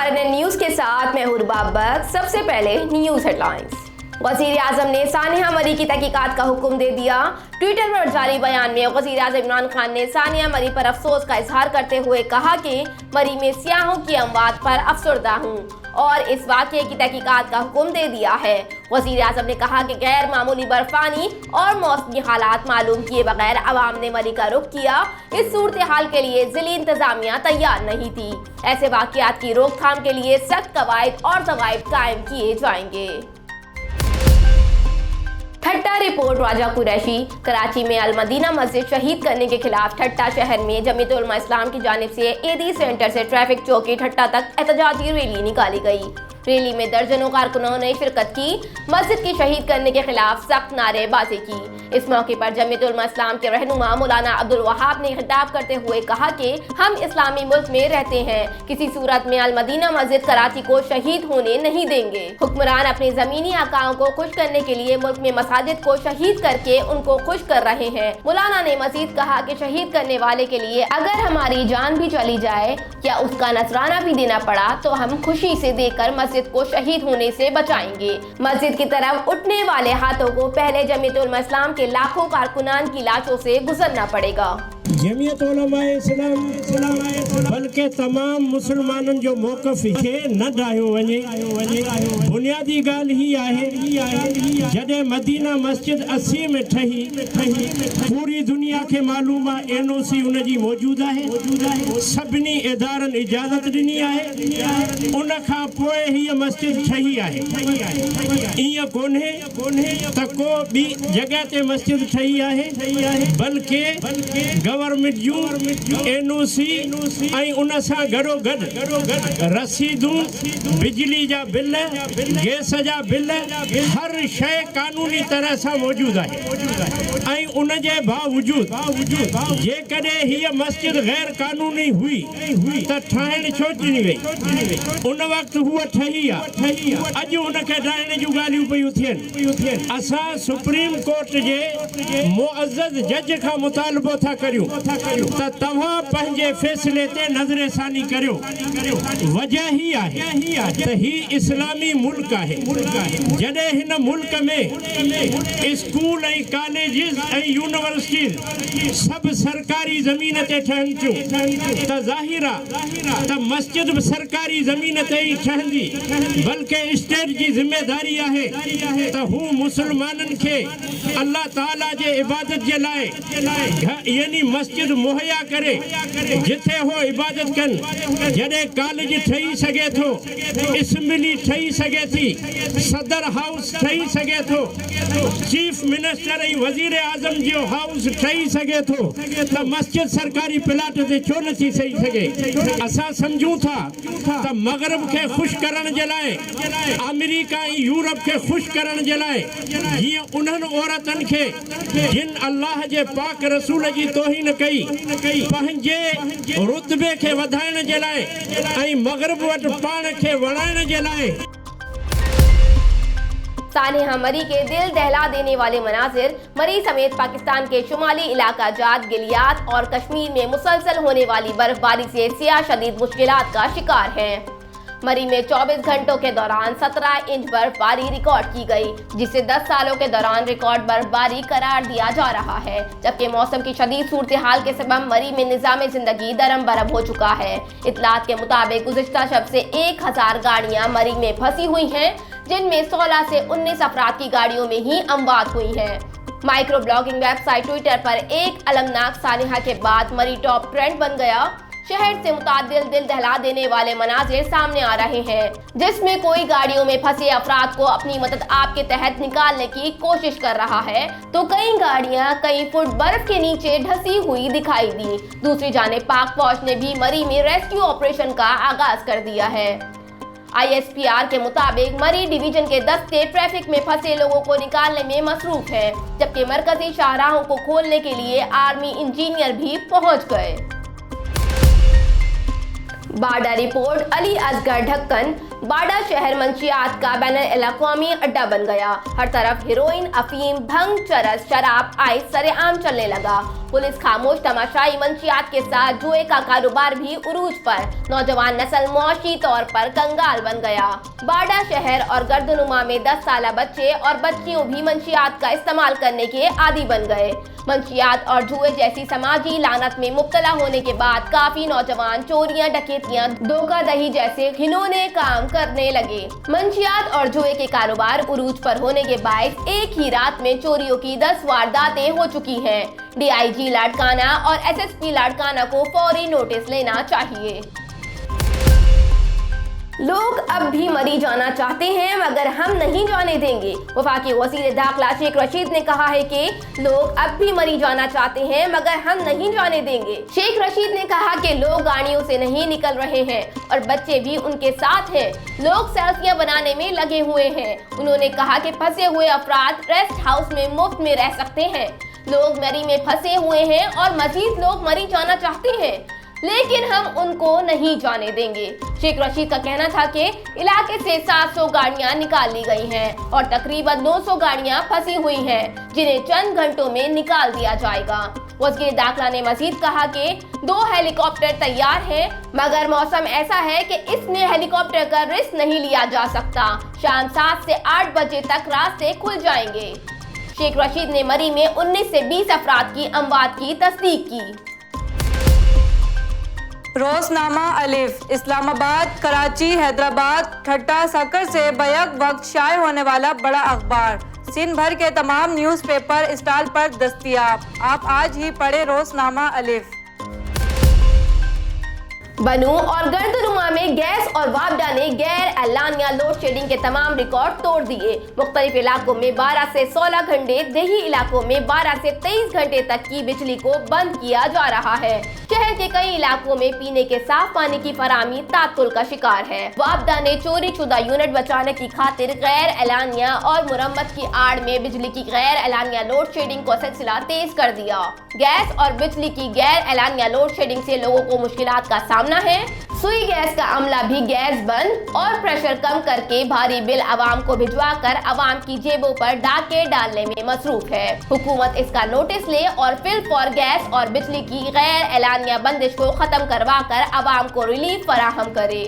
RNN news के साथ मैं हुरबा बख्श। सबसे पहले न्यूज हेडलाइंस। वज़ीर आज़म ने सानिया मरी की तहकीकात का हुक्म दे दिया। ट्विटर पर जारी बयान में वज़ीर आज़म इमरान खान ने सानिया मरी पर अफसोस का इजहार करते हुए कहा कि मरी में सियाहों की अमवात पर अफसरदा हूँ और इस वाक़ये की तहकीकात का हुक्म दे दिया है। वज़ीर आज़म ने कहा कि गैर मामूली बर्फानी और मौसमी हालात मालूम किए बगैर अवाम ने मरी का रुख किया। इस सूरत हाल के लिए ज़िली इंतज़ामिया तैयार नहीं थी। ऐसे वाक़यात की रोकथाम के लिए सख्त कवायद और ज़वाबित कायम किए जाएंगे। ठट्टा रिपोर्ट राजा कुरैशी। कराची में अल मदीना मस्जिद शहीद करने के खिलाफ ठट्टा शहर में जमीयत उलमा इस्लाम की जानिब से एडी सेंटर से ट्रैफिक चौकी ठट्टा तक एहतजाजी रैली निकाली गई। रैली में दर्जनों कारकुनों ने शिरकत की। मस्जिद की शहीद करने के खिलाफ सख्त नारेबाजी की। इस मौके पर जमीयत उलमा इस्लाम के रहनुमा मौलाना अब्दुल वहाब ने खिताब करते हुए कहा कि हम इस्लामी मुल्क में रहते हैं, किसी सूरत में अल मदीना मस्जिद कराची को शहीद होने नहीं देंगे। हुक्मरान अपने जमीनी आकाओं को खुश करने के लिए मुल्क में मसाजिद को शहीद करके उनको खुश कर रहे हैं। मौलाना ने मजीद कहा कि शहीद करने वाले के लिए अगर हमारी जान भी चली जाए या उसका नजराना भी देना पड़ा तो हम खुशी से देकर मस्जिद को शहीद होने से बचाएंगे। मस्जिद की तरफ उठने वाले हाथों को पहले जमीयत उलमा इस्लाम के लाखों कारकुनान की लाशों से गुजरना पड़ेगा। जमीयत उलमा इस्लाम बल्कि तमाम मुसलमानन जो मौक़िफ़ खे न ॾाहियो वञे। बुनियादी ॻाल्हि ही आहे जॾहिं मदीना मस्जिद 80 में ठही पूरी दुनिया खे मालूम आहे NOC उन जी मौजूद आहे। सभिनी इदारनि इजाज़त ॾिनी आहे। उन खां पोइ हीअ मस्जिद ठही आहे। ईअं कोन्हे त को ॿी जॻह ते मस्जिद ठही आहे, बल्कि गवर्नमेंट जूं NOC ऐं उन सां गॾोगॾु रसीदूं, बिजली जा बिल, गैस जा बिल, हर शइ कानूनी तरह सां मौजूद आहे। ऐं उन जे बावजूद जेकॾहिं हीअ मस्जिद गैर कानूनी हुई त ठाहिण छो ॾिनी वई? उन वक़्तु हूअ ठही आहे। अॼु उनखे ठाहिण जूं ॻाल्हियूं पियूं थियनि। असां सुप्रीम कोर्ट जे मुअज़्ज़ज़ जज खां मुतालबो था करियूं त तव्हां पंहिंजे फ़ैसिले ते नज़रसानी करियो। वजह ही आहे त ही इस्लामी मुल्क आहे। जॾहिं हिन मुल्क में स्कूल ऐं कॉलेजिस ऐं यूनिवर्सिटीज़ सभु सरकारी ज़मीन ते ठहनि थियूं त ज़ाहिर आहे त मस्जिद बि सरकारी ज़मीन ते ई ठहंदी। बल्कि स्टेट जी ज़िम्मेदारी आहे त हू मुसलमाननि खे अल्लाह ताला जे इबादत जे लाइ यानी मस्जिद मुहैया करे जिथे हो इबादत कनि। जॾहिं कॉलेज ठही सघे थो, असम्बली ठही सघे थी, सदर हाउस ठही सघे थो, चीफ मिनिस्टर ऐं वज़ीर आज़म जो हाउस ठही सघे थो, त मस्जिद सरकारी प्लाट ते छो न थी सघे? असां सम्झूं था त मग़रब खे ख़ुशि करण जे लाइ, अमेरिका ऐं यूरोप खे ख़ुशि करण जे लाइ जीअं उन्हनि औरतनि खे जिन अल्लाह जे पाक रसूल जी तौहीन कई, पंहिंजे रुतबे खे वधाइण जे लाइ ऐं मग़रब वटि पाण खे वणाइण जे लाइ। सानिया मरी के दिल दहला देने वाले मनाजिर। मरी समेत पाकिस्तान के शुमाली इलाका जात, गिलियात और कश्मीर में मुसलसल होने वाली बर्फबारी से सियाह शदीद मुश्किलात का शिकार हैं। मरी में 24 घंटों के दौरान 17 इंच बर्फबारी रिकॉर्ड की गई, जिसे 10 सालों के दौरान रिकॉर्ड बर्फबारी करार दिया जा रहा है। जबकि मौसम की शदीद सूरत हाल के सबब मरी में निज़ाम जिंदगी दरम बरम हो चुका है। इत्तलात के मुताबिक गुज़िश्ता शब से 1000 गाड़ियाँ मरी में फंसी हुई हैं, जिनमें 16 से 19 अफराद की गाड़ियों में ही अमवात हुई हैं। माइक्रो ब्लॉगिंग वेबसाइट ट्विटर पर एक अलमनाक सानिया के बाद मरी टॉप ट्रेंड बन गया। शहर से मुतादिल दिल दहला देने वाले मनाजिर सामने आ रहे हैं, जिसमें कोई गाड़ियों में फंसे अफराद को अपनी मदद आप के तहत निकालने की कोशिश कर रहा है, तो कई गाड़ियां कई फुट बर्फ के नीचे ढसी हुई दिखाई दी। दूसरी जानिब पाक फौज ने भी मरी में रेस्क्यू ऑपरेशन का आगाज कर दिया है। ISPR के मुताबिक मरी डिवीजन के दस्ते ट्रैफिक में फंसे लोगों को निकालने में मसरूफ हैं, जबकि मरकजी शाहराहों को खोलने के लिए आर्मी इंजीनियर भी पहुंच गए। बाडा रिपोर्ट अली असगर ढक्कन। बाडा शहर मंशियात का बैनुल-अक़वामी अड्डा बन गया। हर तरफ हेरोइन, अफीम, भंग, चरस, शराब, आइस सरेआम चलने लगा। पुलिस खामोश तमाशाई मंशियात के साथ जुए का कारोबार भी उरूज पर। नौजवान नस्ल मुआशी तौर पर कंगाल बन गया। बाडा शहर और गर्दनुमा में 10 साला बच्चे और बच्चियों भी मंशियात का इस्तेमाल करने के आदी बन गए। मंशियात और जुए जैसी समाजी लानत में मुब्तला होने के बाद काफी नौजवान चोरियां, डकैतियां, धोखाधड़ी जैसे घिनौने काम करने लगे। मंशियात और जुए के कारोबार उरूज पर होने के बायस एक ही रात में चोरियों की 10 वारदातें हो चुकी हैं। DIG लाड़काना और SSP लाड़काना को फौरी नोटिस लेना चाहिए। लोग अब भी मरी जाना चाहते हैं मगर हम नहीं जाने देंगे। वफाकी वज़ीर दाखिला शेख रशीद ने कहा है कि लोग अब भी मरी जाना चाहते हैं मगर हम नहीं जाने देंगे। शेख रशीद ने कहा कि लोग गाड़ियों से नहीं निकल रहे हैं और बच्चे भी उनके साथ हैं। लोग सेल्फियां बनाने में लगे हुए हैं। उन्होंने कहा कि फंसे हुए अफराद रेस्ट हाउस में मुफ्त में रह सकते हैं। लोग मरी में फंसे हुए हैं और मजीद लोग मरी जाना चाहते हैं लेकिन हम उनको नहीं जाने देंगे। शेख रशीद का कहना था कि इलाके से 700 गाड़ियां निकाल ली गई हैं और तकरीबन 900 गाड़ियां फंसी हुई हैं जिन्हें चंद घंटों में निकाल दिया जाएगा। वज़ीर दाखिला ने मजीद कहा कि 2 हेलीकॉप्टर तैयार हैं मगर मौसम ऐसा है कि इसमें हेलीकॉप्टर का रिस्क नहीं लिया जा सकता। शाम 7 से 8 बजे तक रास्ते खुल जाएंगे। शेख रशीद ने मरी में 19 से 20 अफराद की अमवात की तस्दीक की। रोजनामा अलिफ इस्लामाबाद, कराची, हैदराबाद, ठट्टा, सक्कर से बैक वक्त शाये होने वाला बड़ा अखबार सिंध भर के तमाम न्यूज़पेपर स्टॉल पर दस्तयाब। आप आज ही पढ़े रोजनामा अलिफ। बनू और गर्दनुमा में गैस और वापडा ने गैर एलानिया लोड शेडिंग के तमाम रिकॉर्ड तोड़ दिए। मुख्तलिफ इलाकों में 12 से 16 घंटे, देही इलाकों में 12 से 23 घंटे तक की बिजली को बंद किया जा रहा है। शहर के कई इलाकों में पीने के साफ पानी की फराहमी तात्तुल का शिकार है। वापडा ने चोरी शुदा यूनिट बचाने की खातिर गैर एलानिया और मुरम्मत की आड़ में बिजली की गैर एलानिया लोड शेडिंग को सिलसिला तेज कर दिया। गैस और बिजली की गैर एलानिया लोड शेडिंग से लोगों को मुश्किलात का सामना है। सुई गैस का अमला भी गैस बंद और प्रेशर कम करके भारी बिल आवाम को भिजवा कर आवाम की जेबों पर डाके डालने में मसरूफ है। हुकूमत इसका नोटिस ले और फिल फॉर गैस और बिजली की गैर एलानिया बंदिश को खत्म करवा कर आवाम को रिलीफ फराहम करे।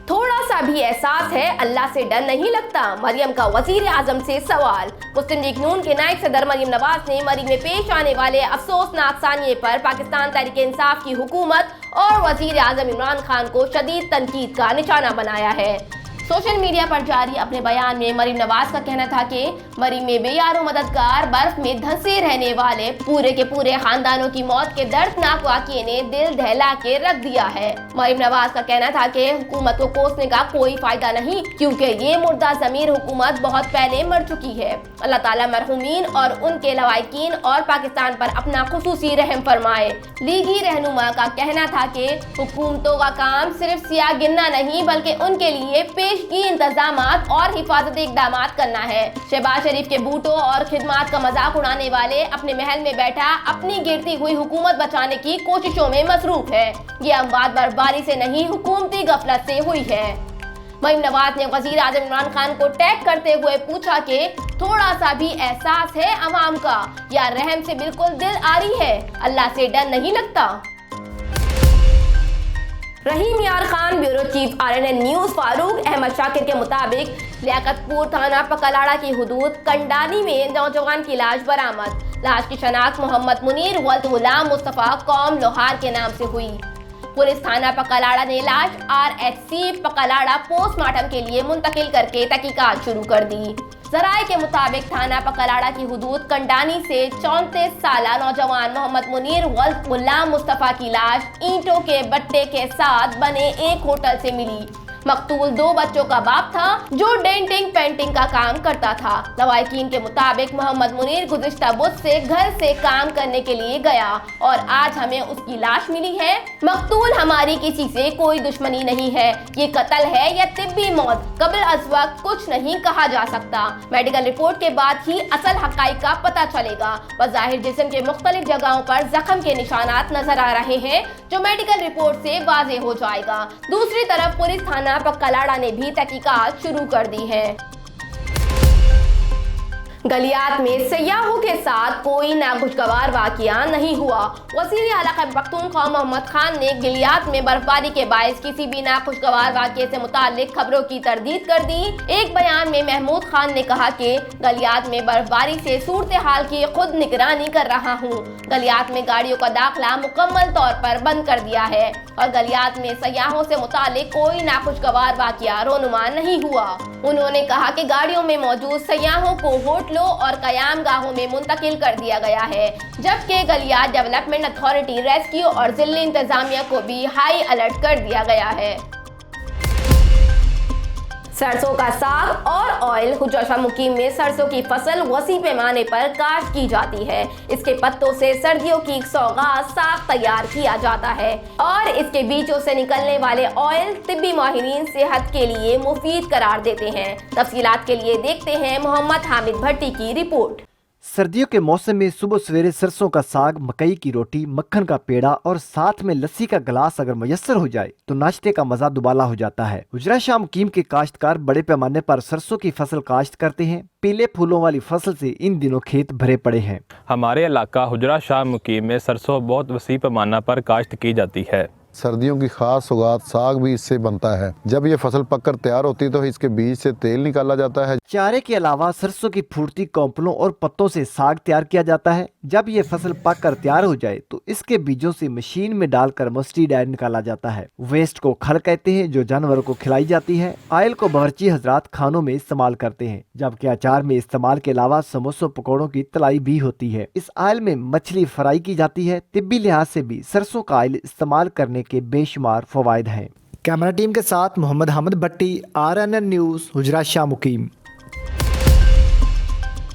थोड़ा सा भी एहसास है, अल्लाह से डर नहीं लगता। मरियम का वजीर आजम से सवाल। मुस्लिम लीग नून के नायब सदर मरियम नवाज ने मरी में पेश आने वाले अफसोसनाक सानिये पर पाकिस्तान तहरीक इंसाफ की हुकूमत और वजीर आजम इमरान खान को शदीद तनकीद का निशाना बनाया है। सोशल मीडिया पर जारी अपने बयान में मरियम नवाज का कहना था कि मरी में बेयारो मददगार बर्फ में धंसे रहने वाले पूरे के पूरे खानदानों की मौत के दर्दनाक वाक़ये ने दिल दहला के रख दिया है। मरियम नवाज का कहना था कि हुकूमत को कोसने का कोई फायदा नहीं क्योंकि ये मुर्दा ज़मीर हुकूमत बहुत पहले मर चुकी है। अल्लाह ताला मरहूमीन और उनके लवाहिकीन और पाकिस्तान पर अपना खुसूसी रहम फरमाए। लीगी रहनुमा का कहना था कि हुकूमतों का काम सिर्फ सियाह गिनना नहीं बल्कि उनके लिए की इंतजामात और हिफाजती इकदामात करना है। शहबाज शरीफ के बूटों और खिदमात का मजाक उड़ाने वाले अपने महल में बैठा अपनी गिरती हुई हुकूमत बचाने की कोशिशों में मसरूफ है। ये अमवात बर्फबारी से नहीं हुकूमती गफलत से हुई है। मरियम नवाज ने वजीर आजम इमरान खान को टैग करते हुए पूछा कि थोड़ा सा भी एहसास है अवाम का या रहम से बिल्कुल दिल आरी है, अल्लाह से डर नहीं लगता। Rahim Yar Khan, bureau chief RNN news. Farooq Ahmed Shakir के मुताबिक लियाकतपुर थाना पकलाड़ा की हुदूद कंडानी में नौजवान की लाश बरामद। लाश की शनाख्त मोहम्मद मुनीर वल्द गुलाम मुस्तफ़ा कौम लोहार के नाम से हुई। पुलिस थाना पकलाड़ा ने लाश RHC पकलाड़ा पोस्टमार्टम के लिए मुंतकिल करके तहकीकात शुरू कर दी। ज़राए के मुताबिक थाना पकलाड़ा की हुदूद कंडानी से 34 साला नौजवान मोहम्मद मुनीर वल्द गुलाम मुस्तफ़ा की लाश ईंटों के बट्टे के साथ बने एक होटल से मिली। मकतूल 2 बच्चों का बाप था जो डेंटिंग पेंटिंग का काम करता था। लवाहिकीन के मुताबिक मोहम्मद मुनीर गुज़िश्ता बुध से घर से काम करने के लिए गया और आज हमें उसकी लाश मिली है। मकतूल हमारी किसी से कोई दुश्मनी नहीं है, ये कत्ल है या तिब्बी मौत, कब्ल अज़ वक्त कुछ नहीं कहा जा सकता। मेडिकल रिपोर्ट के बाद ही असल हक़ाइक़ का पता चलेगा। बज़ाहिर जिस्म के मुख्तलिफ जगहों पर जख्म के निशानात नजर आ रहे हैं जो मेडिकल रिपोर्ट से वाज़ेह हो जाएगा। दूसरी तरफ पुलिस थाना पक्कालाड़ा ने भी तहकीकात शुरू कर दी है। गलियात में सयाहों के साथ कोई नाखुशगवार वाकया नहीं हुआ। वज़ीर आला खैबर पख्तूनख्वा मोहम्मद खान ने गलियात में बर्फबारी के बायस किसी भी नाखुशगवार वाकये से मुताल्लिक खबरों की तरदीद कर दी। एक बयान में महमूद खान ने कहा कि गलियात में बर्फबारी से सूरत हाल की खुद निगरानी कर रहा हूँ। गलियात में गाड़ियों का दाखिला मुकम्मल तौर पर बंद कर दिया है और गलियात में सयाहों से मुताल्लिक कोई नाखुशगवार वाकया रोनुमा नहीं हुआ। उन्होंने कहा कि गाड़ियों में मौजूद सयाहों को होटलों और कयाम गाहों में मुंतकिल कर दिया गया है, जबकि गलियात डेवलपमेंट अथॉरिटी, रेस्क्यू और जिले इंतजामिया को भी हाई अलर्ट कर दिया गया है। सरसों का साग और ऑयल। हुजरा शाह मुकीम में सरसों की फसल वसी पैमाने पर काश्त की जाती है। इसके पत्तों से सर्दियों की सौगात साग तैयार किया जाता है और इसके बीजों से निकलने वाले ऑयल तिब्बी माहिरीन सेहत के लिए मुफीद करार देते हैं। तफसीलात के लिए देखते हैं मोहम्मद हामिद भट्टी की रिपोर्ट। सर्दियों के मौसम में सुबह सवेरे सरसों का साग, मकई की रोटी, मक्खन का पेड़ा और साथ में लस्सी का गिलास अगर मयसर हो जाए तो नाश्ते का मजा दुबाला हो जाता है। हुजरा शाह मुकीम के काश्तकार बड़े पैमाने पर सरसों की फसल काश्त करते हैं। पीले फूलों वाली फसल से इन दिनों खेत भरे पड़े हैं। हमारे इलाका हुजरा शाह मुकीम में सरसों बहुत वसी पैमाना पर काश्त की जाती है। सर्दियों की खास सौगात साग भी इससे बनता है। जब ये फसल पककर तैयार होती है तो इसके बीज से तेल निकाला जाता है। चारे के अलावा सरसों की फूटती कौंपलों और पत्तों से साग तैयार किया जाता है। जब ये फसल पककर तैयार हो जाए तो इसके बीजों से मशीन में डालकर मस्टर्ड ऑयल निकाला जाता है। वेस्ट को खल कहते हैं जो जानवरों को खिलाई जाती है। ऑयल को बावर्ची हजरात खानों में इस्तेमाल करते हैं, जबकि अचार में इस्तेमाल के अलावा समोसों पकौड़ों की तलाई भी होती है। इस ऑयल में मछली फ्राई की जाती है। तिब्बी लिहाज से भी सरसों का ऑयल इस्तेमाल करने के बेशुमार फवायद हैं। कैमरा टीम के साथ मोहम्मद हामिद भट्टी, RNN न्यूज़, हुजरा शाह मुकीम।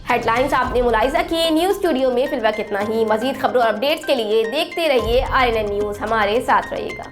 हेडलाइंस आपने मुलाहिजा किए। न्यूज़ स्टूडियो में फिलहाल इतना ही। मजीद खबरों और अपडेट्स के लिए देखते रहिए RNN न्यूज़। हमारे साथ रहिएगा।